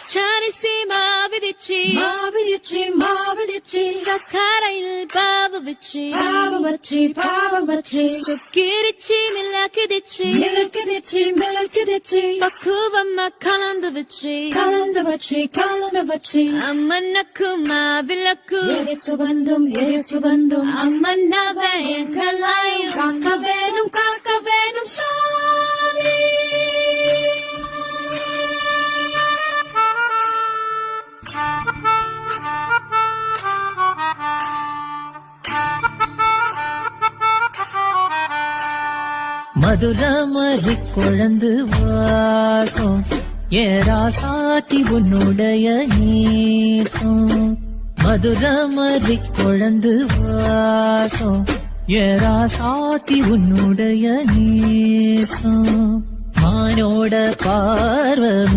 பச்சாரிசி மாவிதிச்சி மாவிதிச்சி மாவிதிச்சி சக்கரையில் பாவு வச்சி பாவு வச்சி பாவு வச்சி சுக்கிரிச்சி மிளகுதிச்சி மிளகுதிச்சி மிளகுதிச்சி பக்குவம்மா கலந்து வச்சி கலந்து வச்சி கலந்து வச்சி அம்மனக்கு மாவிளக்கு எரிச்சு வந்தும் அம்மன்னவே கலாயும் காக்க வேணும் சாமி மதுரமரி குழந்து வாசம் ஏரா சாத்தி உன்னுடைய நேசம் மதுரமரி குழந்து வாசம் ஏரா சாத்தி உன்னுடைய நேசம் மானோட பார்வம்